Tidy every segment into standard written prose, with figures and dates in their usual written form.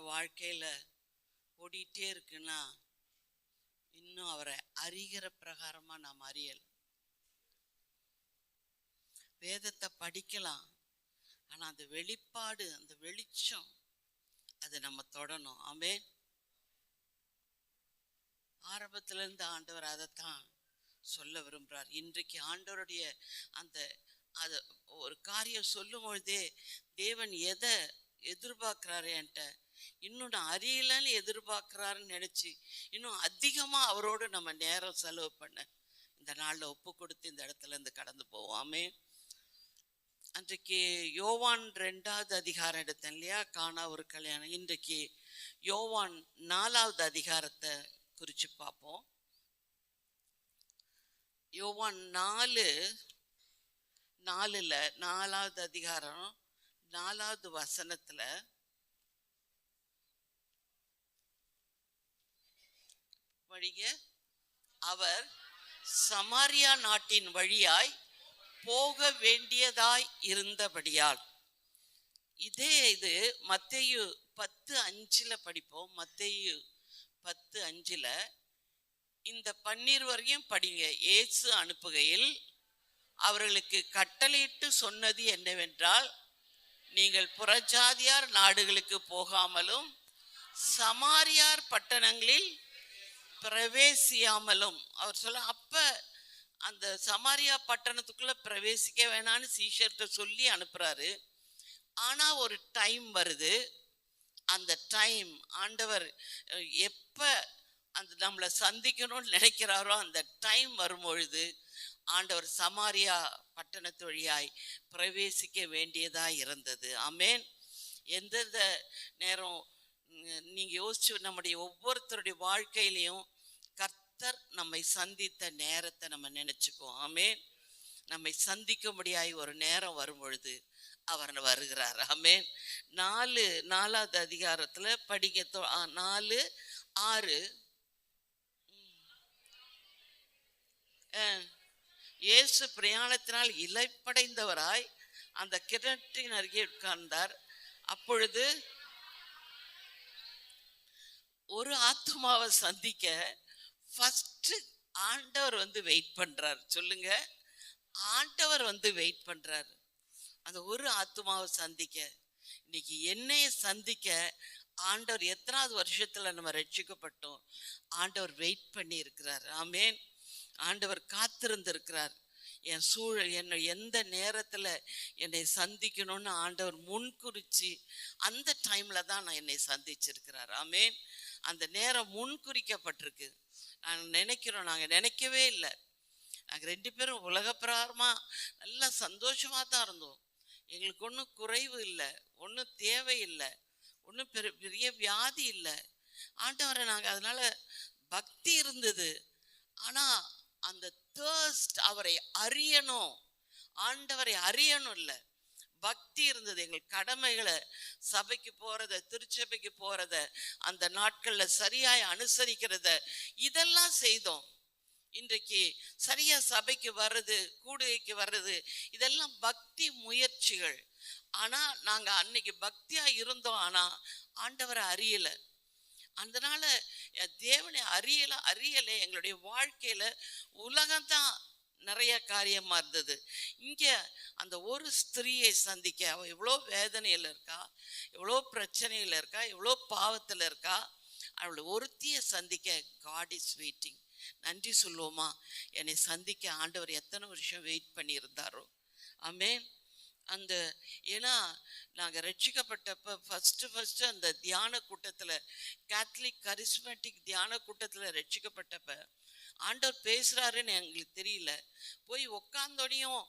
வாழ்க்கையில ஓடிட்டே இருக்குன்னா இன்னும் அவரை அறிகிற பிரகாரமா நாம் அறியல். வேதத்தை படிக்கலாம், ஆனா அந்த வெளிப்பாடு, அந்த வெளிச்சம், அது நம்ம தொடணும். ஆமென். ஆரம்பத்துல இருந்து ஆண்டவர் அதைத்தான் சொல்ல விரும்புறார். இன்றைக்கு ஆண்டவருடைய அந்த அது ஒரு காரியம் சொல்லும் பொழுதே தேவன் எதை எதிர்பார்க்கிறாரு என்கிட்ட, இன்னும் நான் அறியலன்னு எதிர்பார்க்கிறாருன்னு நினைச்சு இன்னும் அதிகமா அவரோடு நம்ம நேரம் செலவு பண்ண இந்த நாள்ல ஒப்பு கொடுத்து இந்த இடத்துல இருந்து கடந்து போவோமே. அன்றைக்கு யோவான் 2வது அதிகாரம் எடுத்தேன் இல்லையா, காணா ஒரு கல்யாணம். இன்றைக்கு யோவான் 4வது அதிகாரத்தை குறிச்சு பார்ப்போம். யோவான் 4:4 அதிகாரம் 4வது வசனத்துல வழிய அவர் சமாரியா நாட்டின் வழியாய் போக வேண்டியதாய் இருந்தபடியால். இது மத்தேயு 10:5 படிப்போம். மத்தேயு 10:5 இந்த 12 வரையும் படிங்க. இயேசு அனுப்புகையில் அவர்களுக்கு கட்டளையிட்டு சொன்னது என்னவென்றால், நீங்கள் புறஜாதியார் நாடுகளுக்கு போகாமலும் சமாரியார் பட்டணங்களில் பிரவேசியாமலும். அவர் சொல்ல, அப்ப அந்த சமாரியா பட்டணத்துக்குள்ள பிரவேசிக்க வேணான்னு சீஷர்கிட்ட சொல்லி அனுப்புறாரு. ஆனா ஒரு டைம் வருது. அந்த டைம் ஆண்டவர் எப்ப அந்த நம்மளை சந்திக்கணும்னு நினைக்கிறாரோ அந்த டைம் வரும்பொழுது ஆண்டவர் சமாரியா பட்டணத்து வழியாய் பிரவேசிக்க வேண்டியதா இருந்தது. ஆமேன். எந்தெந்த நேரம் நீங்க யோசிச்சு நம்முடைய ஒவ்வொருத்தருடைய வாழ்க்கையிலையும் கர்த்தர் நம்மை சந்தித்த நேரத்தை நம்ம நினைச்சுக்குவோம். ஆமேன். நம்மை சந்திக்கும்படியாய் ஒரு நேரம் வரும் பொழுது அவர் வருகிறார். ஆமேன். 4வது அதிகாரத்துல படிக்க 4:6 இயேசு பிரயாணத்தினால் இலைப்படைந்தவராய் அந்த கிணற்றின் அருகே உட்கார்ந்தார். அப்பொழுது ஒரு ஆத்துமாவை சந்திக்க ஃபர்ஸ்ட் ஆண்டவர் வெயிட் பண்றார். சொல்லுங்க, ஆண்டவர் வெயிட் பண்றார் அந்த ஒரு ஆத்துமாவை சந்திக்க. இன்னைக்கு என்னைய சந்திக்க ஆண்டவர் எத்தனாவது வருஷத்துல நம்ம ரட்சிக்கப்பட்டோம், ஆண்டவர் வெயிட் பண்ணி இருக்கிறார். ஆமேன். ஆண்டவர் காத்திருந்திருக்கிறார். என் சூழல் என்னை எந்த நேரத்துல என்னை சந்திக்கணும்னு ஆண்டவர் முன்குறிச்சு அந்த டைம்ல தான் நான் என்னை சந்திச்சிருக்கிறார். ஆமேன். அந்த நேரம் முன்குறிக்கப்பட்டிருக்கு. நாங்கள் நினைக்கவே இல்லை. நாங்கள் 2 பேரும் உலக பிரகாரமா நல்லா சந்தோஷமா தான் இருந்தோம். எங்களுக்கு ஒன்றும் குறைவு இல்லை, ஒன்றும் தேவையில்லை, ஒன்றும் பெரிய வியாதி இல்லை. ஆண்டவரை நாங்கள் அதனால பக்தி இருந்தது. ஆனா அந்த தேர்ஸ்ட், அவரை அறியணும், ஆண்டவரை அறியணும் இல்லை, பக்தி இருந்தது. எங்கள் கடமைகளை, சபைக்கு போறத, திருச்சபைக்கு போறத, அந்த நாட்கள்ல சரியாய் அனுசரிக்கிறத, இதெல்லாம் செய்தோம். இன்றைக்கு சரியா சபைக்கு வர்றது, கூடுகைக்கு வர்றது, இதெல்லாம் பக்தி முயற்சிகள். ஆனா நாங்க அன்னைக்கு பக்தியா இருந்தோம், ஆனா ஆண்டவரை அறியல. அதனால தேவனை அறியல. எங்களுடைய வாழ்க்கையில உலகம்தான் நிறைய காரியமா இருந்தது. இங்க அந்த ஒரு ஸ்திரீயை சந்திக்க, அவ எவ்வளோ வேதனையில இருக்கா, எவ்வளோ பிரச்சனையில இருக்கா, எவ்வளோ பாவத்துல இருக்கா, அவளை ஒருத்திய சந்திக்க காட் இஸ் வெயிட்டிங். நன்றி சொல்லுவோமா? என்னை சந்திக்க ஆண்டவர் எத்தனை வருஷம் வெயிட் பண்ணி இருந்தாரோ. ஆமேன். அந்த ஏன்னா நாங்கள் ரட்சிக்கப்பட்டப்ப ஃபர்ஸ்ட் அந்த தியான கூட்டத்தில், கேத்தலிக் கரிஸ்மேட்டிக் தியான கூட்டத்தில் ரட்சிக்கப்பட்டப்ப ஆண்டவர் பேசுறாருன்னு எங்களுக்கு தெரியல. போய் உட்காந்தோடையும்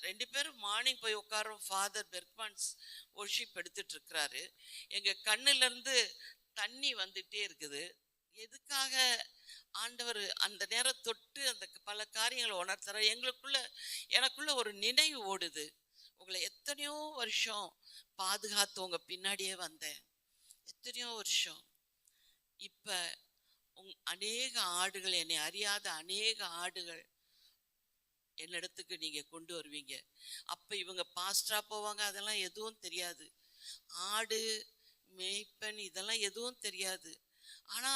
2 பேரும் மார்னிங் போய் உட்காரோம். ஃபாதர் பெர்க்மான்ஸ் ஒர்ஷிப் எடுத்துட்டு இருக்கிறாரு. எங்க கண்ணுல இருந்து தண்ணி வந்துட்டே இருக்குது. எதுக்காக ஆண்டவர் அந்த நேரம் தொட்டு அந்த பல காரியங்களை உணர்த்துற. எனக்குள்ள ஒரு நினைவு ஓடுது. உங்களை எத்தனையோ வருஷம் பாதுகாத்து உங்க பின்னாடியே வந்தேன், எத்தனையோ வருஷம். இப்ப அநேக ஆடுகள், என்னை அறியாத அநேக ஆடுகள் என்னிடத்துக்கு நீங்க கொண்டு வருவீங்க. அப்ப இவங்க பாஸ்டரா போவாங்க, அதெல்லாம் எதுவும் தெரியாது. ஆடு மேய்ப்பன் இதெல்லாம் எதுவும் தெரியாது. ஆனா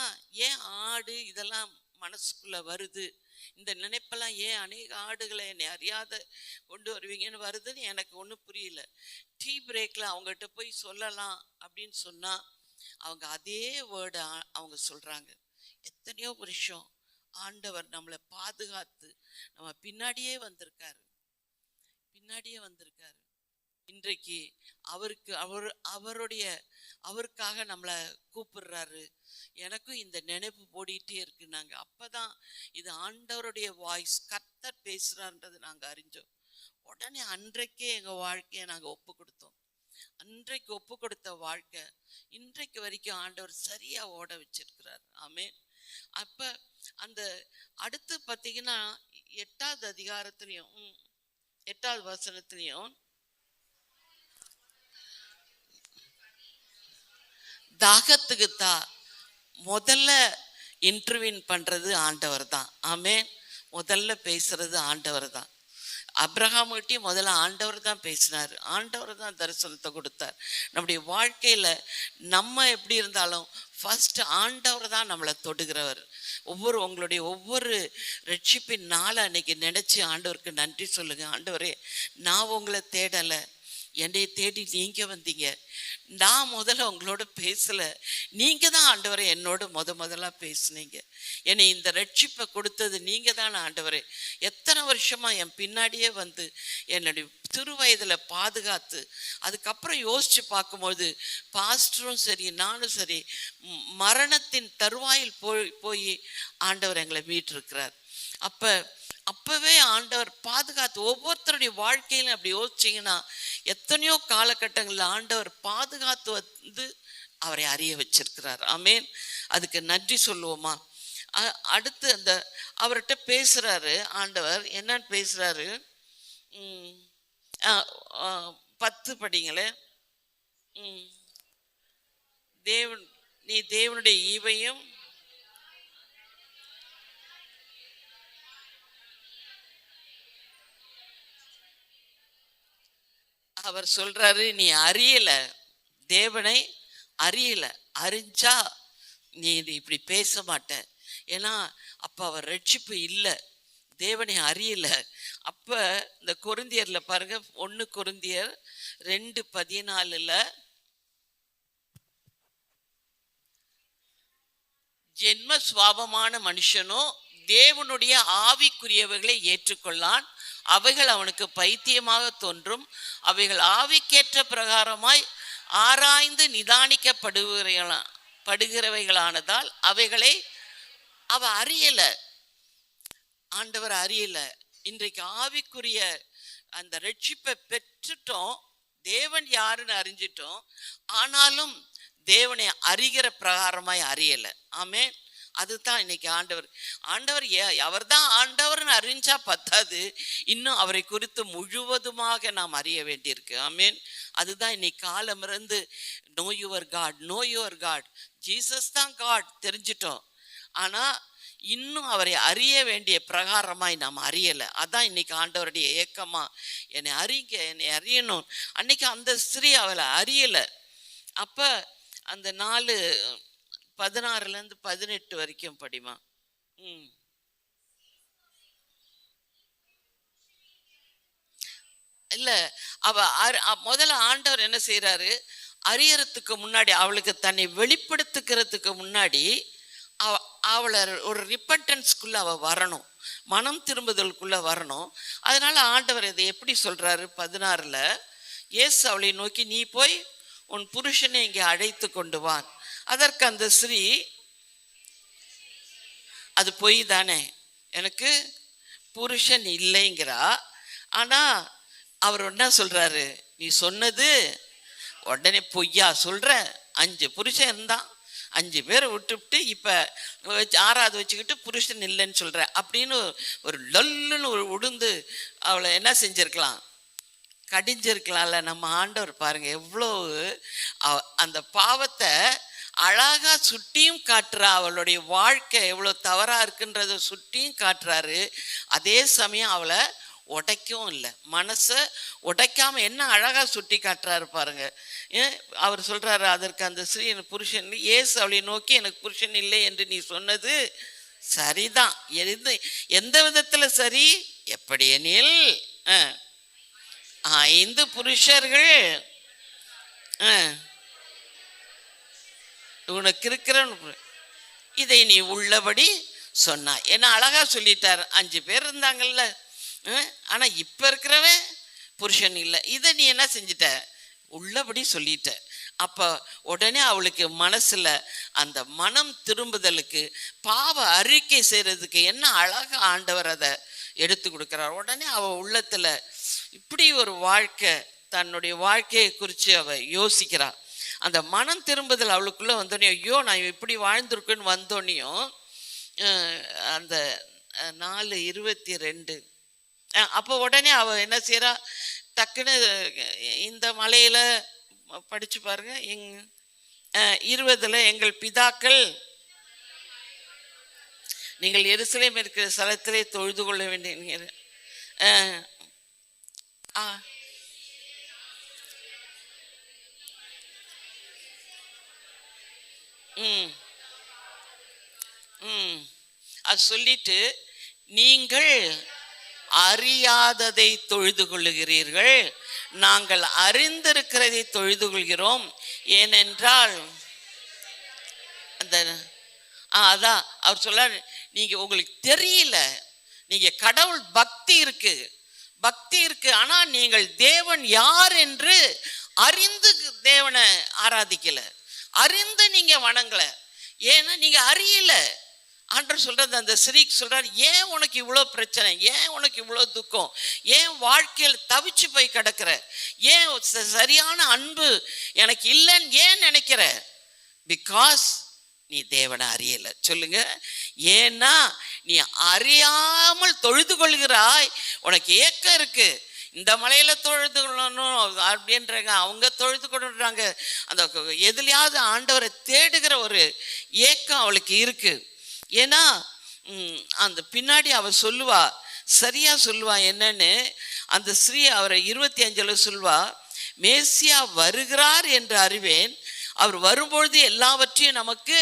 ஏன் ஆடு இதெல்லாம் மனசுக்குள்ள வருது, இந்த நினைப்பெல்லாம் ஏன் அநேக ஆடுகளை என்னை அறியாத கொண்டு வருவீங்கன்னு வருதுன்னு எனக்கு ஒன்றும் புரியல. டீ பிரேக்ல அவங்ககிட்ட போய் சொல்லலாம் அப்படின்னு சொன்னா அவங்க அதே வேர்டு அவங்க சொல்றாங்க. எத்தனையோ வருஷம் ஆண்டவர் நம்மளை பாதுகாத்து நம்ம பின்னாடியே வந்திருக்காரு, பின்னாடியே வந்திருக்காரு. இன்றைக்கு அவருக்கு அவருக்காக நம்மளை கூப்பிடுறாரு. எனக்கும் இந்த நினைப்பு ஓடிட்டே இருக்கு. நாங்க அப்பதான் இது ஆண்டவருடைய வாய்ஸ், கர்த்தர் பேசுறான்றது நாங்க அறிஞ்சோம். உடனே அன்றைக்கே எங்க வாழ்க்கையை நாங்க ஒப்பு கொடுத்தோம். அன்றைக்கு ஒப்பு கொடுத்த வாழ்க்கை இன்றைக்கு வரைக்கும் ஆண்டவர் சரியா ஓட வச்சிருக்கிறார். ஆமென். அப்ப அந்த அடுத்து பாத்தீங்கன்னா 8வது அதிகாரத்திலையும் 8வது வசனத்திலையும் தாகத்துக்கு முதல்ல இன்டர்வியூன் பண்றது ஆண்டவர் தான். ஆமென். முதல்ல பேசுறது ஆண்டவர் தான். அப்ரஹாம்கிட்டையும் முதல்ல ஆண்டவர் தான் பேசினார், ஆண்டவர் தான் தரிசனத்தை கொடுத்தார். நம்முடைய வாழ்க்கையில நம்ம எப்படி இருந்தாலும் ஃபர்ஸ்ட் ஆண்டவர் தான் நம்மளை தொடுகிறவர். உங்களுடைய ஒவ்வொரு ரட்சிப்பின் நாளை அன்னைக்கு நினைச்சு ஆண்டவருக்கு நன்றி சொல்லுங்க. ஆண்டவரே, நான் உங்களை தேடலை, என்னை தேடி நீங்க வந்தீங்க. நான் முதல்ல உங்களோட பேசல, நீங்க தான் ஆண்டவரே என்னோட முதலா பேசுனீங்க. என்னை இந்த ரட்சிப்பை கொடுத்தது நீங்க தான் ஆண்டவரே. எத்தனை வருஷமா என் பின்னாடியே வந்து என்னுடைய சிறு வயதுல பாதுகாத்து, அதுக்கப்புறம் யோசிச்சு பார்க்கும்போது பாஸ்டரும் சரி நானும் சரி மரணத்தின் தருவாயில் போய் ஆண்டவர் எங்களை மீட்டிருக்கிறார். அப்பவே ஆண்டவர் பாதுகாத்து ஒவ்வொருத்தருடைய வாழ்க்கையிலும் அப்படி யோசிச்சிங்கன்னா எத்தனையோ காலகட்டங்களில் ஆண்டவர் பாதுகாத்து வந்து அவரை அறிய வச்சிருக்கிறார். ஆமென். அதுக்கு நன்றி சொல்லுவோமா? அடுத்து அந்த அவர்கிட்ட பேசுறாரு ஆண்டவர். என்னன்னு பேசுறாரு? 10 படிங்களே. நீ தேவனுடைய ஈவையும் அவர் சொல்றாரு, நீ அறியல, தேவனை அறியல. அறிஞ்சா நீ இப்படி பேச மாட்ட. ஏன்னா அப்ப அவர் ரட்சிப்பு இல்லை, தேவனை அறியல. அப்ப இந்த கொரிந்தியர்ல பாருங்க, 1 கொரிந்தியர் 2:14 ஜென்ம சுவாபமான மனுஷனோ தேவனுடைய ஆவிக்குரியவர்களை ஏற்றுக்கொள்ளான், அவைகள் அவனுக்கு பைத்தியமாக தோன்றும், அவைகள் ஆவிக்கேற்ற பிரகாரமாய் ஆராய்ந்து நிதானிக்கப்படுகிறவைகளானதால் அவைகளை அவ அறியல. ஆண்டவர் அறியல. இன்றைக்கு ஆவிக்குரிய அந்த ரட்சிப்பை பெற்றுட்டோம், தேவன் யாருன்னு அறிஞ்சிட்டோம், ஆனாலும் தேவனை அறிகிற பிரகாரமாய் அறியல. ஆமென். அதுதான் இன்னைக்கு ஆண்டவர் அவர் தான் ஆண்டவர்னு அறிஞ்சா பத்தாது, இன்னும் அவரை குறித்து முழுவதுமாக நாம் அறிய வேண்டியிருக்கு. ஆமென். அதுதான் இன்னைக்கு காலம் இருந்து நோ யுவர் காட், ஜீசஸ் தான் காட் தெரிஞ்சிட்டோம், ஆனா இன்னும் அவரை அறிய வேண்டிய பிரகாரமாய் நாம் அறியலை. அதான் இன்னைக்கு ஆண்டவருடைய ஏக்கமா, என்னை அறியணும். அன்னைக்கு அந்த ஸ்திரீ அவளை அறியலை. அப்ப அந்த 4:16 வரைக்கும் படிமா. இல்ல, முதல்ல ஆண்டவர் என்ன செய்யறாரு, அறியறதுக்கு முன்னாடி, அவளுக்கு தன்னை வெளிப்படுத்துக்கிறதுக்கு முன்னாடி அவளை ஒரு ரிப்பன்டன்ஸ்குள்ள அவ வரணும், மனம் திரும்புதலுக்குள்ள வரணும். அதனால ஆண்டவர் இதை எப்படி சொல்றாரு? 16 இயேசு அவளை நோக்கி, நீ போய் உன் புருஷனை இங்கே அழைத்து கொண்டு வான். அதற்கு அந்த ஸ்ரீ, அது பொய் தானே, எனக்கு புருஷன் இல்லைங்கிறா. ஆனா அவர் என்ன சொல்றாரு, நீ சொன்னது உடனே பொய்யா சொல்ற, 5 புருஷன் இருந்தான், 5 பேரை விட்டுவிட்டு இப்ப 6வது வச்சுக்கிட்டு புருஷன் இல்லைன்னு சொல்ற அப்படின்னு ஒரு லல்லுன்னு உடுந்து அவளை என்ன செஞ்சிருக்கலாம், கடிஞ்சிருக்கலாம்ல. நம்ம ஆண்டவர் பாருங்க எவ்வளோ அந்த பாவத்தை அழகா சுட்டியும் காட்டுறா, அவளுடைய வாழ்க்கை எவ்வளோ தவறா இருக்குன்றத சுட்டியும் காட்டுறாரு. அதே சமயம் அவளை உடைக்கவும் இல்லை, மனசை உடைக்காம என்ன அழகா சுட்டி காட்டுறாரு பாருங்க. அவர் சொல்றாரு அதற்கு அந்த ஸ்ரீ எனக்கு புருஷன் இயேசு அவளை நோக்கி எனக்கு புருஷன் இல்லை என்று நீ சொன்னது சரிதான். எந்த விதத்துல சரி? எப்படி எனில் 5 புருஷர்கள் உனக்கு இருக்கிற இதை நீ உள்ளபடி சொன்னா. ஏன்னா அழகா சொல்லிட்டார். 5 பேர் இருந்தாங்கல்ல, ஆனா இப்ப இருக்கிறவன் புருஷன் இல்லை. இதை நீ என்ன செஞ்சிட்ட? உள்ளபடி சொல்லிட்ட. அப்ப உடனே அவளுக்கு மனசுல அந்த மனம் திரும்புதலுக்கு, பாவ அறிக்கை செய்யறதுக்கு என்ன அழகா ஆண்டவர் அதை எடுத்து கொடுக்கிறார். உடனே அவ உள்ளத்துல இப்படி ஒரு வாழ்க்கை, தன்னுடைய வாழ்க்கையை குறித்து அவ யோசிக்கிறாள். அந்த மனம் திரும்புதல் அவளுக்குள்ள வந்தோடனே, ஐயோ நான் இப்படி வாழ்ந்திருக்குன்னு வந்தோடனையும் அந்த 4:22 அப்போ உடனே அவ என்ன செய்யறா? டக்குன்னு இந்த மலையில படிச்சு பாருங்க, 20 எங்கள் பிதாக்கள் நீங்கள் எருசலேம் இருக்கிற ஸ்தலத்திலே தொழுது கொள்ள வேண்டிய அது சொல்லிட்டு, நீங்கள் அறியாததை தொழுது கொள்ளுகிறீர்கள், நாங்கள் அறிந்திருக்கிறதை தொழுது கொள்கிறோம். ஏனென்றால் அந்த அதான் அவர் சொல்றார், நீங்க உங்களுக்கு தெரியல, நீங்க கடவுள் பக்தி இருக்கு, ஆனா நீங்கள் தேவன் யார் என்று அறிந்து தேவனை ஆராதிக்கல, அறிந்து நீங்க வணங்கல. ஏன்னா நீங்க அறியல. ஆண்டவர் சொல்றது, அந்த ஸ்ரீக்கு சொல்றார், ஏன் உனக்கு இவ்வளோ பிரச்சனை, ஏன் உனக்கு இவ்வளோ துக்கம், ஏன் வாழ்க்கையில் தவிச்சு போய் கிடக்கிற, ஏன் சரியான அன்பு எனக்கு இல்லைன்னு ஏன் நினைக்கிற? பிகாஸ் நீ தேவனை அறியல. சொல்லுங்க. ஏன்னா நீ அறியாமல் தொழுது கொள்கிறாய். உனக்கு ஏக்கம் இருக்கு. இந்த மலையில தொழுது கொள்ளணும் அப்படின்றாங்க, அவங்க தொழுது கொள்றாங்க. அந்த எதுலையாவது ஆண்டவரை தேடுகிற ஒரு ஏக்கம் அவளுக்கு இருக்கு. ஏன்னா அந்த பின்னாடி அவ சொல்லுவா, சரியா சொல்லுவா என்னன்னு. அந்த ஸ்ரீ அவரை 25 சொல்லுவா, மேசியா வருகிறார் என்று அறிவேன், அவர் வரும்பொழுது எல்லாவற்றையும் நமக்கு.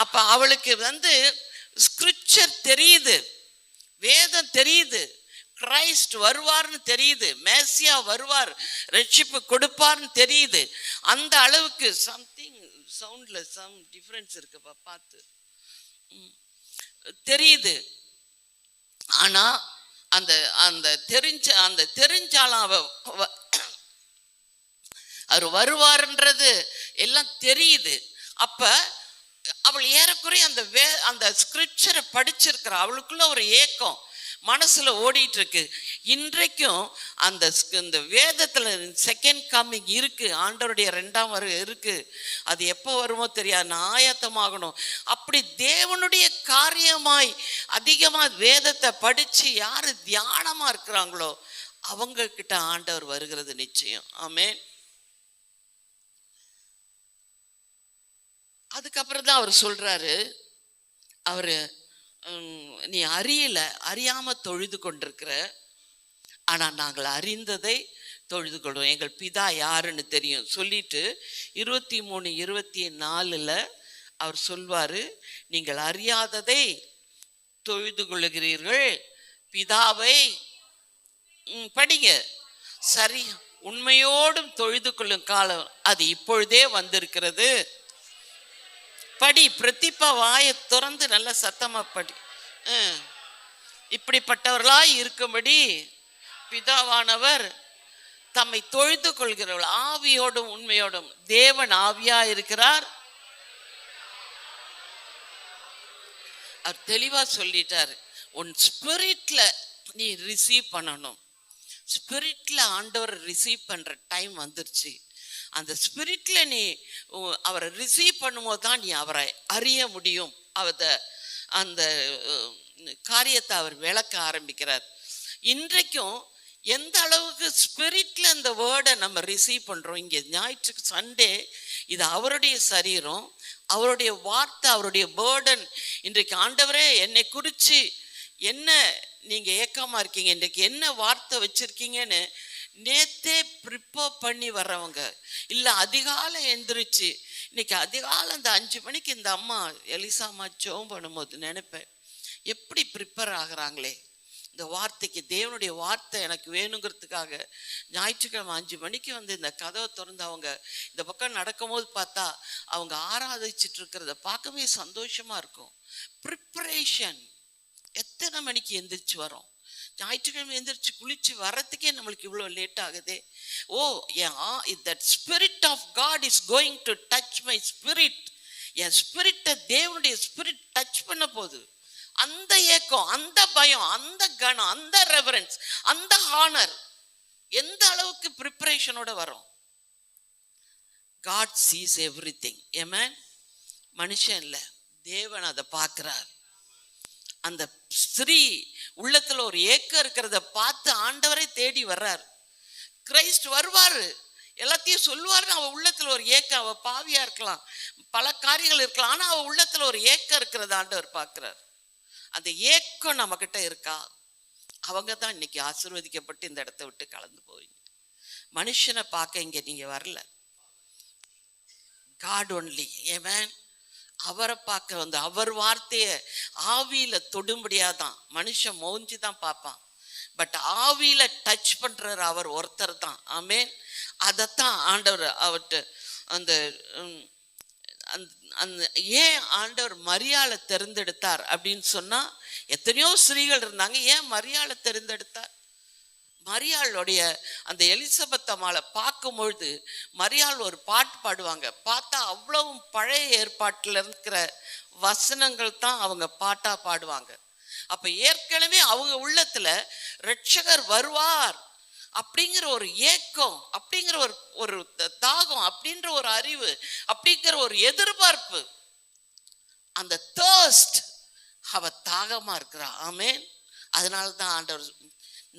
அப்ப அவளுக்கு ஸ்கிரிப்சர் தெரியுது, வேதம் தெரியுது, கிரைஸ்ட் வருவார்னு தெரியுது, மேசியா வருவார், ரட்சிப்பு கொடுப்பார்னு தெரியுது. அந்த அளவுக்கு சம்திங் சவுண்ட்ல சம் டிஃபரன்ஸ் இருக்குப்பா, பார்த்து தெரியுது. ஆனா அந்த அந்த தெரிஞ்சாலும் அவர் வருவார்ன்றது எல்லாம் தெரியுது. அப்ப அவள் ஏறக்குறைய அந்த ஸ்கிரிப்சரை படிச்சிருக்கிற அவளுக்குள்ள ஒரு ஏக்கம் மனசுல ஓடிட்டு இருக்கு. இன்றைக்கும் அந்த வேதத்துல செகண்ட் கம்மிங் இருக்கு, ஆண்டவருடைய 2ஆம் வருகை இருக்கு. அது எப்போ வருமோ தெரியாது, ஆயத்தமாகணும். அப்படி தேவனுடைய காரியமாய் அதிகமா வேதத்தை படிச்சு யாரு தியானமா இருக்கிறாங்களோ அவங்க கிட்ட ஆண்டவர் வருகிறது நிச்சயம். ஆமென். அதுக்கப்புறம் தான் அவர் சொல்றாரு, அவரு நீ அறியாம தொழுது கொண்டிருக்கிற, ஆனா நாங்கள் அறிந்ததை தொழுது கொள்வோம், எங்கள் பிதா யாருன்னு தெரியும் சொல்லிட்டு 23:24 அவர் சொல்வாரு, நீங்கள் அறியாததை தொழுது கொள்ளுகிறீர்கள், பிதாவை படிங்க, சரி, உண்மையோடும் தொழுது கொள்ளும் காலம் அது இப்பொழுதே வந்திருக்கிறது. படி, பிரதிப்பா வாயை திறந்து நல்ல சத்தமா படி. இப்படிப்பட்டவர்களாய் இருக்கும்படி பிதாவானவர் தம்மை தொழுது கொள்கிறவர்கள் ஆவியோடும் உண்மையோடும். தேவன் ஆவியா இருக்கிறார். அவர் தெளிவா சொல்லிட்டாரு, உன் ஸ்பிரிட்ல நீ ரிசீவ் பண்ணணும். ஸ்பிரிட்ல ஆண்டவர் ரிசீவ் பண்ற டைம் வந்துருச்சு. அந்த ஸ்பிரிட்ல நீ அவரை ரிசீவ் பண்ணும்போது தான் நீ அவரை அறிய முடியும். அந்த காரியத்தை அவர் விளக்க ஆரம்பிக்கிறார். இன்றைக்கும் எந்த அளவுக்கு ஸ்பிரிட்ல இந்த வேர்டை நம்ம ரிசீவ் பண்றோம். இங்கே ஞாயிற்று சண்டே இது அவருடைய சரீரம், அவருடைய வார்த்தை, அவருடைய பேர்டன். இன்றைக்கு ஆண்டவரே என்னை குறித்து என்ன நீங்க ஏக்கமா இருக்கீங்க, இன்றைக்கு என்ன வார்த்தை வச்சிருக்கீங்கன்னு நேத்தே ப்ரிப்பேர் பண்ணி வர்றவங்க, இல்ல அதிகாலை எந்திரிச்சு, இன்னைக்கு அதிகாலை அந்த 5 மணிக்கு இந்த அம்மா எலிசாமா ஜெபம் பண்ணும்போது நினைப்பேன், எப்படி ப்ரிப்பேர் ஆகுறாங்களே இந்த வார்த்தைக்கு. தேவனுடைய வார்த்தை எனக்கு வேணுங்கிறதுக்காக ஞாயிற்றுக்கிழமை 5 மணிக்கு வந்து இந்த கதவை திறந்து அவங்க இந்த பக்கம் நடக்கும்போது பார்த்தா அவங்க ஆராதிச்சிட்டு இருக்கிறத பார்க்கவே சந்தோஷமா இருக்கும். ப்ரிப்பரேஷன். எத்தனை மணிக்கு எந்திரிச்சு வரோம்? ஞாயிற்றுக்கிழமை எந்திரிச்சு குளிச்சு வர்றதுக்கே நம்மளுக்கு இவ்வளோ லேட் ஆகுதே. Oh, that spirit of God is going to touch my spirit. என் ஸ்பிரிட்டை தேவனுடைய ஸ்பிரிட் டச் பண்ண போகுது. அந்த ஏக்கம், அந்த பயம், அந்த கணம், அந்த ரெவரன்ஸ், அந்த ஹானர் எந்த அளவுக்கு ப்ரிப்பரேஷனோட வரும். God sees everything. Amen. மனுஷன் இல்ல, தேவன் அதை பார்க்கிறார். அந்த ஸ்திரீ உள்ளத்துல ஒரு ஏக்கம் இருக்கிறத பார்த்து ஆண்டவரை தேடி வர்றார். கிரைஸ்ட் வருவாரு, எல்லாத்தையும் சொல்லுவாருன்னு அவ உள்ளத்துல ஒரு ஏக்கம். அவ பாவியா இருக்கலாம், பல காரியங்கள் இருக்கலாம், ஆனா அவ உள்ளத்துல ஒரு ஏக்கம் இருக்கிறத ஆண்டவர் பார்க்கிறார். அந்த ஏக்கம் நம்ம கிட்ட இருக்கா? அவங்க தான் இன்னைக்கு ஆசீர்வதிக்கப்பட்டு இந்த இடத்த விட்டு கலந்து போவீங்க. மனுஷனை பார்க்க இங்க நீங்க வரல, காட் ஒன்லி. ஏமேன். அவரை பார்க்க வந்து அவர் வார்த்தைய ஆவியில தொடும்படியாதான். மனுஷன் மௌஞ்சி தான் பார்ப்பான், பட் ஆவியில டச் பண்றாரு அவர் ஒருத்தர் தான். ஆமேன். அதைத்தான் ஆண்டவர் அவர்கிட்ட அந்த அந்த ஏன் ஆண்டவர் மரியாளை தெரிந்தெடுத்தார் அப்படின்னு சொன்னா, எத்தனையோ ஸ்திரீகள் இருந்தாங்க, ஏன் மரியாளை தெரிந்தெடுத்தார்? மரியாளுடைய அந்த எலிசபெத் அம்மாளை பார்க்கும் பொழுது மரியாள் ஒரு பாட்டு பாடுவாங்க. பார்த்தா அவ்வளவும் பழைய ஏற்பாட்டில் இருக்கிற வசனங்கள் தான் அவங்க பாட்டா பாடுவாங்க. அப்ப ஏற்கனவே அவங்க உள்ளத்துல ரட்சகர் வருவார் அப்படிங்கிற ஒரு ஏக்கம், அப்படிங்கிற ஒரு தாகம், அப்படின்ற ஒரு அறிவு, அப்படிங்கிற ஒரு எதிர்பார்ப்பு, அந்த தர்ஸ்ட், அவ தாகமா இருக்கிறா. ஆமேன். அதனாலதான் ஆண்டவர்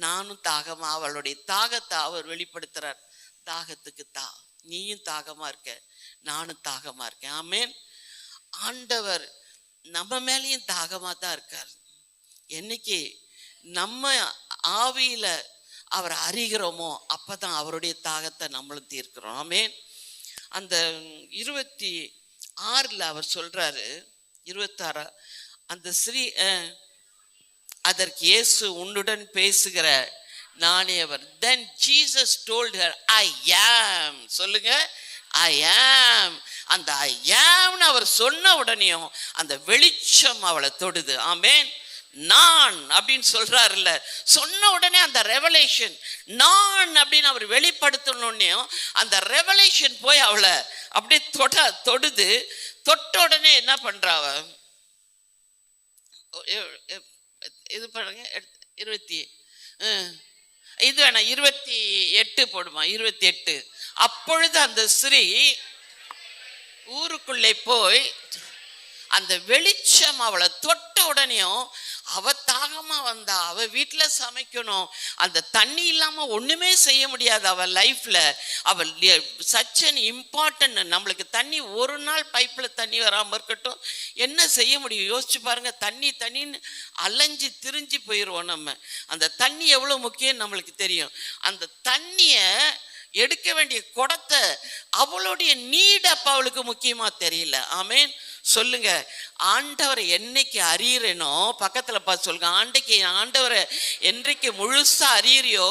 நானும் தாகமா, அவளுடைய தாகத்தை அவர் வெளிப்படுத்துறார். தாகத்துக்கு நீயும் தாகமா இருக்க, நானும் தாகமா இருக்கேன். ஆமேன். ஆண்டவர் நம்ம மேலேயும் தாகமா தான் இருக்கார். என்னைக்கு நம்ம ஆவியில அவர் அறிகிறோமோ அப்பதான் அவருடைய தாகத்தை நம்மளும் தீர்க்கிறோம். ஆமேன். அந்த 26 அவர் சொல்றாரு, 26 அந்த ஸ்ரீ அதற்கு இயேசு உன்னுடன் பேசுகிற நானே அவர். Then Jesus told her, I am. சொல்லுங்க, I am. அந்த I am அவர் சொன்ன உடனேயும் அந்த வெளிச்சம் அவளை தொடுது. ஆமேன். நான் அப்படின்னு சொல்றாருல்ல, சொன்ன உடனே அந்த ரெவலேஷன், நான் அப்படின்னு அவர் வெளிப்படுத்தணும். அந்த ரெவலேஷன் போய் அவளை அப்படியே தொடுது. தொட்ட உடனே என்ன பண்றாவ? இது பண்ணுங்க, 28 போடுமா, 28. அப்பொழுது அந்த ஸ்திரீ ஊருக்குள்ளே போய் அந்த வெளிச்சம் அவளை தொட்ட உடனேயும் அவ தாகமா வந்தா. அவ வீட்டுல சமைக்கணும், அந்த தண்ணி இல்லாம ஒண்ணுமே செய்ய முடியாது அவ லைஃப்ல. அவள் சச் அன் இம்பார்ட்டன்ட். நம்மளுக்கு தண்ணி ஒரு நாள் பைப்ல தண்ணி வராம இருக்கட்டும், என்ன செய்ய முடியும்? யோசிச்சு பாருங்க. தண்ணின்னு அலைஞ்சு திரிஞ்சு போயிடுவோம் நம்ம. அந்த தண்ணி எவ்வளவு முக்கியம் நம்மளுக்கு தெரியும். அந்த தண்ணிய எடுக்க வேண்டிய குடத்தை அவளுடைய நீட் அப்ப அவளுக்கு முக்கியமா தெரியல. ஆமேன். சொல்லுங்க, ஆண்டவரை என்னைக்கு அறியறனோ, பக்கத்துல பார்த்து சொல்லுங்க, ஆண்டவரை என்றைக்கு முழுசா அறியறியோ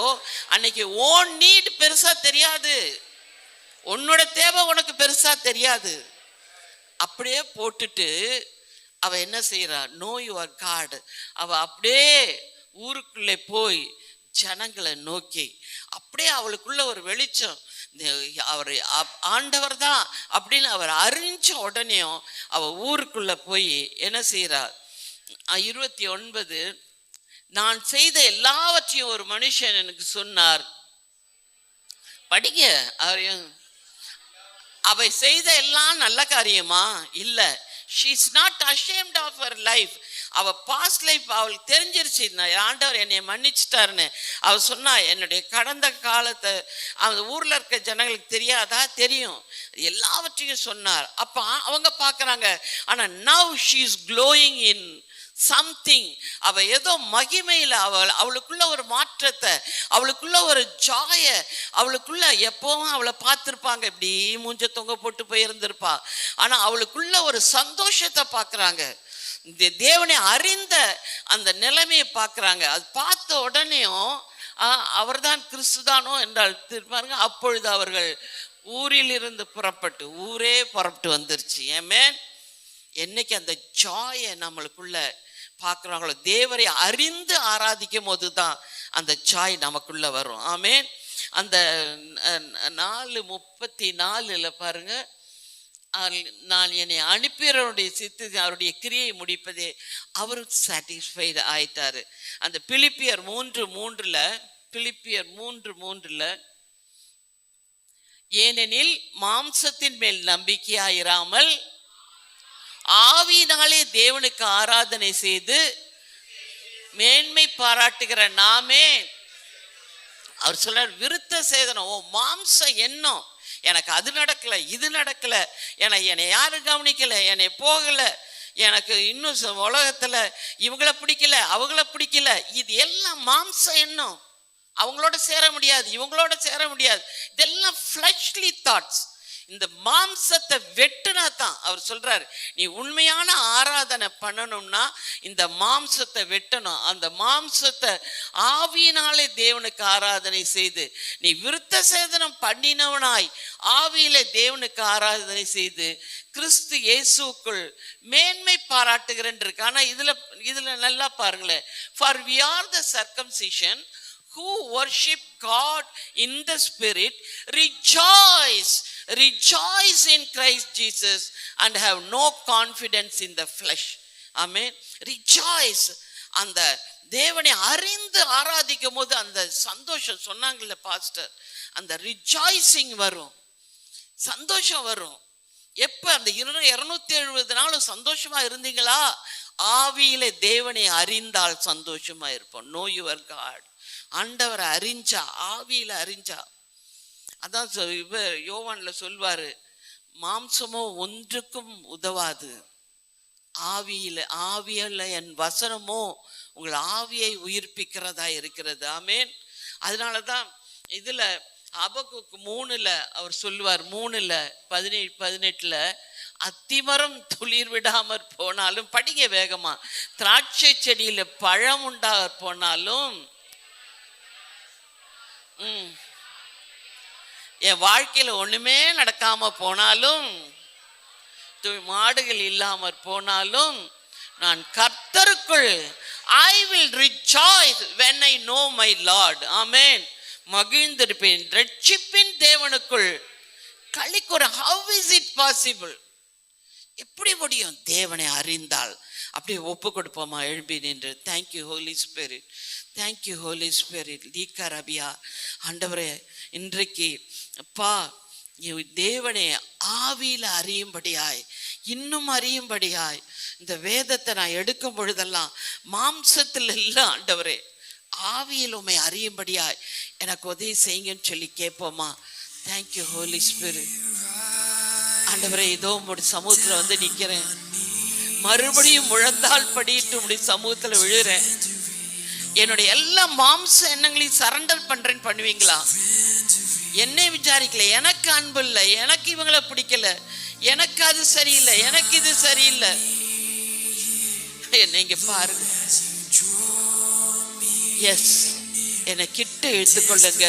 அன்னைக்கு ஓன் நீட் பெருசா தெரியாது, உன்னோட தேவை உனக்கு பெருசா தெரியாது. அப்படியே போட்டுட்டு அவ என்ன செய்யறா? No your god. அவ அப்படியே ஊருக்குள்ளே போய் ஜனங்களை நோக்கி அப்படியே அவளுக்குள்ள ஒரு வெளிச்சம், அவர் ஆண்டவர் தான் அப்படின்னு அவர் அறிஞ்ச உடனேயும் அவ ஊருக்குள்ள போய் என்ன செய்யறார்? 29 நான் செய்த எல்லாவற்றையும் ஒரு மனுஷன் எனக்கு சொன்னார். படிங்க. அவை செய்த எல்லாம் நல்ல காரியமா? இல்ல. she is not ashamed of her life. அவ பாஸ்ட் லைஃப் அவளுக்கு தெரிஞ்சிருச்சு, ஆண்டவர் என்னை மன்னிச்சிட்டாருன்னு. அவ சொன்னா, என்னுடைய கடந்த காலத்தை அந்த ஊர்ல இருக்க ஜனங்களுக்கு தெரியாதா? தெரியும். எல்லாவற்றையும் சொன்னார். அப்ப அவங்க பாக்குறாங்க. ஆனா now she is glowing in something. அவ ஏதோ மகிமையில அவளுக்குள்ள ஒரு மாற்றத்தை, அவளுக்குள்ள ஒரு ஜாய, அவளுக்குள்ள எப்பவும் அவளை பார்த்திருப்பாங்க இப்படி மூஞ்ச தொங்க போட்டு போயிருந்திருப்பா. ஆனா அவளுக்குள்ள ஒரு சந்தோஷத்தை பார்க்கறாங்க. தேவனை அறிந்த அந்த நிலைமையை பார்க்கறாங்க. அது பார்த்த உடனேயும் அவர்தான் கிறிஸ்துதானோ என்றால் திருப்பாருங்க. அப்பொழுது அவர்கள் ஊரில் இருந்து ஊரே புறப்பட்டு வந்துருச்சு. ஆமென். என்னைக்கு அந்த ஜாயை நம்மளுக்குள்ள பார்க்குறாங்களோ, தேவரை அறிந்து ஆராதிக்கும் போது தான் அந்த ஜாய் நமக்குள்ள வரும். ஆமென். அந்த 4:34 பாருங்க, நான் என்னை அனுப்பியவருடைய சித்து அவருடைய கிரியை முடிப்பதே அவர் சாட்டிஸ்ஃபைடு ஆயிட்டாரு. அந்த பிலிப்பியர் 3:3 ஏனெனில் மாம்சத்தின் மேல் நம்பிக்கையாயிராமல் ஆவியினாலே தேவனுக்கு ஆராதனை செய்து மேன்மை பாராட்டுகிற நாமே. அவர் சொல்றார், விருத்த சேதனம். ஓ மாம்ச எண்ணம், எனக்கு அது நடக்கல, இது நடக்கல, என்னை யாரும் கவனிக்கல, என்னை போகல, எனக்கு இன்னும் உலகத்துல இவங்கள பிடிக்கல, அவங்கள பிடிக்கல, இது எல்லாம் மாம்ச எண்ணம். அவங்களோட சேர முடியாது, இவங்களோட சேர முடியாது, இதெல்லாம் ஃப்ளஷ்லி தாட்ஸ். இந்த மாம்சத்தை வெட்டுனா தான் அவர் சொல்றாரு, நீ உண்மையான ஆராதனை பண்ணணும்னா இந்த மாம்சத்தை வெட்டணும். அந்த மாம்சத்தை ஆவியினாலே தேவனுக்கு ஆராதனை செய்து, நீ விருத்த சேதனம் பண்ணினவனாய் ஆவியிலே தேவனுக்கு ஆராதனை செய்து கிறிஸ்து இயேசுக்குள் மேன்மை பாராட்டுகிறேன் இருக்கு. ஆனா இதுல நல்லா பாருங்களேன், for we are the circumcision who worship God in the spirit, rejoice in Christ Jesus and have no confidence in the flesh. Amen. Rejoice. அந்த தேவனை அறிந்து ஆராதிக்கும் போது அந்த சந்தோஷம் சொன்னாங்கல்ல பாஸ்டர், அந்த ரிஜாய்சிங் வரும், சந்தோஷம் வரும். எப்ப அந்த 270 நாளும் சந்தோஷமா இருந்தீங்களா? ஆவியில தேவனை அறிந்தால் சந்தோஷமா இருப்போம். Know your God. ஆண்டவரை அறிஞ்சா, ஆவியில அறிஞ்சா. அதான் யோவான்ல சொல்வாரு, மாம்சமோ ஒன்றுக்கும் உதவாது, ஆவியில என் வசனமோ உங்கள் ஆவியை உயிர்ப்பிக்கிறதா இருக்கிறது. ஆமேன். அதனாலதான் இதுல அபகுக்கு 3 அவர் சொல்லுவார், 3:17 அத்திமரம் துளிர் விடாமற் போனாலும், படிங்க வேகமா, திராட்சை செடியில பழம் உண்டாக போனாலும், என் வாழ்க்கையில ஒண்ணுமே நடக்காம போனாலும், மாடுகள் இல்லாமற் போனாலும், நான் கர்த்தருக்குள் I will rejoice when I know my Lord. ஆமென். மகிழ்ந்திருப்பேன் ரட்சிப்பின் தேவனுக்குள் களிக்கூற. How is it possible? எப்படி முடியும்? தேவனை அறிந்தால். அப்படியே ஒப்பு கொடுப்போமா? எழுப்பி நின்று thank you holy spirit, thank you holy spirit. லீக்கரபியா. ஆண்டவரே, இன்றைக்கு அப்பா தேவனை ஆவியில அறியும்படியாய், இன்னும் அறியும்படியாய் இந்த வேதத்தை நான் எடுக்கும் பொழுதெல்லாம் மாம்சத்தில் எல்லாம் ஆண்டவரே ஆவியில் உம்மை அறியும்படியாய் எனக்கு உதவி செய்யுங்கன்னு சொல்லி கேட்போமா? Thank you holy spirit. ஆண்டவரே, இதோ உங்களுடைய சமூகத்துல வந்து நிக்கிறேன், மறுபடியும் முழந்தால் படிட்டு உங்களுடைய சமூகத்துல விழுறேன். என்னுடைய எல்லா மாம்ச எண்ணங்களையும் சரண்டர் பண்றேன்னு பண்ணுவீங்களா? என்னை விசாரிக்கல, எனக்கு அன்பு இல்லை, எனக்கு இவங்களை பிடிக்கல, எனக்கு அது சரியில்லை, எனக்கு இது சரியில்லை, நீங்க பாருங்க. எஸ், என்னை கிட்ட எடுத்துக்கொள்ளுங்க.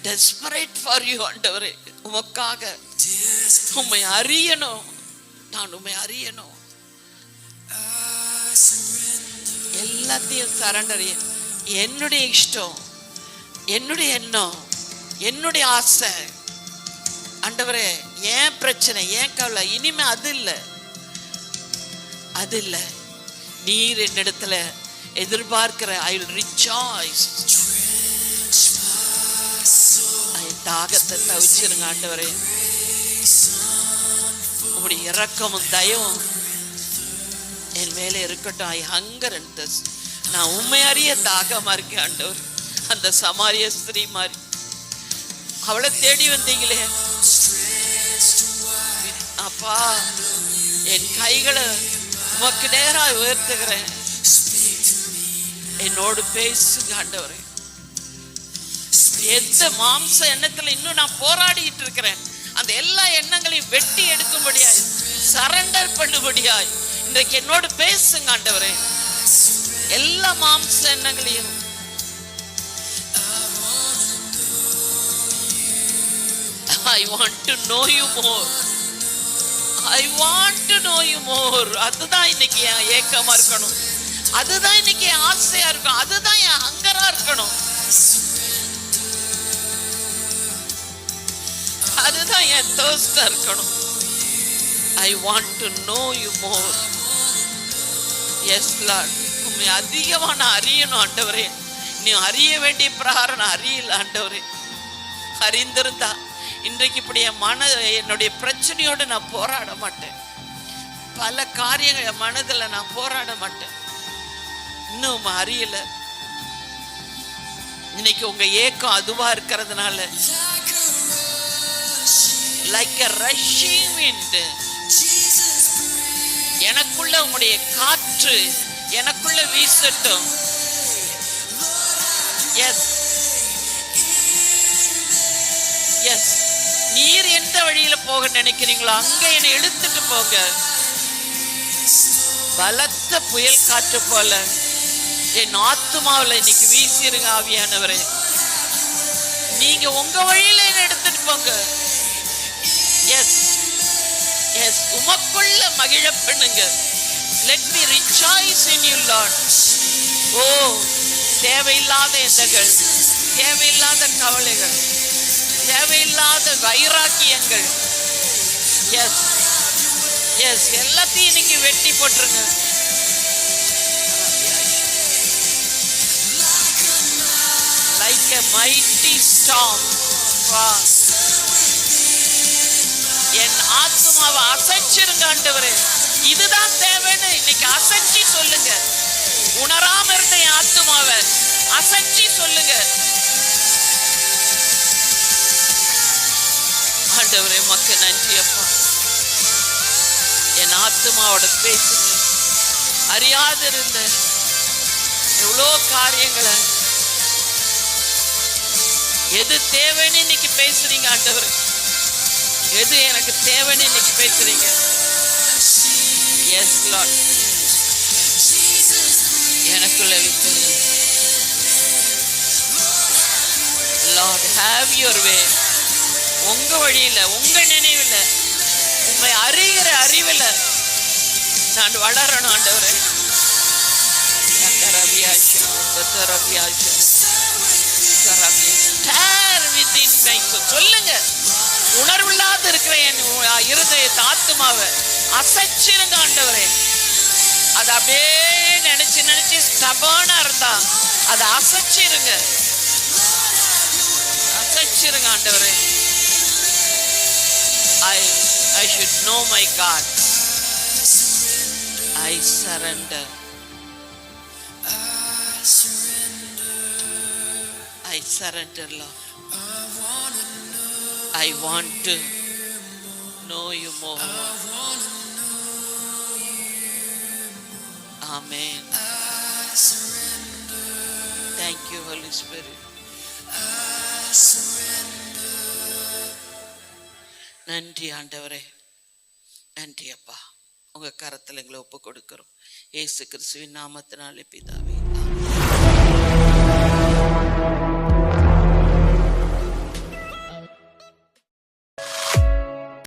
டெஸ்பரேட் ஃபார் யூ ஆண்டவரே, உமக்காக உம்மை அறியணும், நான் உம்மை அறியணும். எல்லாத்தையும் சரண்டர். என்னுடைய இஷ்டம், என்னுடைய எண்ணம், என்னுடைய ஆசை ஆண்டவரே, ஏன் பிரச்சனை, ஏன் கவலை, இனிமே அது இல்லை, அது இல்லை. நீர் என்னிடத்துல எதிர்பார்க்கிற ஐ வில் ரிஜாய்ஸ். தாகத்தை தவிச்சிருங்க ஆண்டவரே. உங்களுடைய இரக்கமும் தயவும் என் மேலே இருக்கட்டும். ஐ ஹங்கர் அண்ட் தர்ஸ்ட். நான் உண்மை அறிய தாகமா இருக்கேன் ஆண்டவர். அந்த சமாரிய ஸ்திரீ மாதிரி அவளை தேடி வந்தீங்களே அப்பா, என் கைகளை உமக்கு நேராய் உயர்த்துகிறேன். என்னோடு பேசுங்க ஆண்டவரே. எந்த மாம்ச எண்ணத்துல இன்னும் நான் போராடிட்டு இருக்கிறேன், அந்த எல்லா எண்ணங்களையும் வெட்டி எடுக்கும்படியாய், சரண்டர் பண்ணும்படியாய் இன்றைக்கு என்னோடு பேசுங்க ஆண்டவரே. எல்லா மாம்ச எண்ணங்களையும் I want to know you more. I want to know you more. அதுதான் இன்னைக்கு என் ஏக்கமா இருக்கணும், அதுதான் இன்னைக்கு என் ஆசையா இருக்கணும், அதுதான் என் ஹங்கரா இருக்கணும், அதுதான் என் தர்ஸ்டா இருக்கணும். I want to know you more. Yes Lord. உம்மை அதிகமா நான் அறியணும் ஆண்டவரே. நீ அறிய வேண்டிய பிரகாரம் நான் அறியல ஆண்டவரே. அறிந்திருந்தா இன்றைக்கு இப்படி என்னுடைய பிரச்சனையோடு நான் போராட மாட்டேன். பல காரியங்கள் என் மனதில் நான் போராட மாட்டேன். இன்னும் அறியல. இன்னைக்கு உங்க ஏக்கம் அதுவா இருக்கிறதுனால like a rushing wind, எனக்குள்ள உங்களுடைய காற்று எனக்குள்ள வீசட்டும். எஸ் எஸ், நீர் எந்த வழியில போக நினைக்கிறீங்களோ அங்க என்னை இழுத்துட்டு போங்க. பலத்த புயல் காற்று போல என் ஆத்துமாவில் இன்னைக்கு வீசிருங்க ஆவியானவரே. நீங்க உங்க வழியில என்ன எடுத்துட்டு போங்க. எஸ் எஸ், உமக்குள்ள மகிழ பண்ணுங்க. Let me rejoice in you Lord. Oh, தேவையில்லாத எண்ணங்கள், தேவையில்லாத கவலைகள், தேவையில்லாத வைராக்கியங்கள், எஸ் எஸ், எல்லாத்தையும் நீங்க வெட்டி போட்டுருங்க. Like a mighty storm. என் ஆத்துமாவை அசைச்சிருங்க ஆண்டவரே. இதுதான் தேவைன்னு இன்னைக்கு அசைச்சி சொல்லுங்க. உணராம இருந்த என் ஆத்துமாவை அசைச்சி சொல்லுங்க. ஆண்டவரே மக்கு நன்றி அப்பா. என் ஆத்துமாவோட பேசுங்க. அறியாதிருந்த எவ்வளோ காரியங்களை, எது தேவைன்னு இன்னைக்கு பேசுறீங்க ஆண்டவரே. எது எனக்கு தேவைன்னு இன்னைக்கு பேசுறீங்க. எஸ் லார்ட், எனக்குள்ள விட்டு லார்ட் ஹேவ் யுவர் வே. உங்க வழியில, உங்க நினைவுல, உண்மை அறிகிற அறிவுல நான் வளரணும் ஆண்டவரே. சொல்லுங்க. உணர்வில்லாத இருக்கிற என் இருதய ஆத்துமாவை அசைச்சிருங்க ஆண்டவரே. அது அப்படியே நினைச்சு நினைச்சு ஸ்டபர்னா இருந்தா அதை அசைச்சிருங்க, அசைச்சிருங்க ஆண்டவரே. I should know my God. I surrender. I surrender, Lord. I want to know you more. Amen. Thank you, Holy Spirit. நன்றி ஆண்டவரே, நன்றி அப்பா. உங்க கரத்தில் எங்களை ஒப்பு கொடுக்கிறோம். இயேசு கிறிஸ்துவின் நாமத்தினாலே பிதாவே.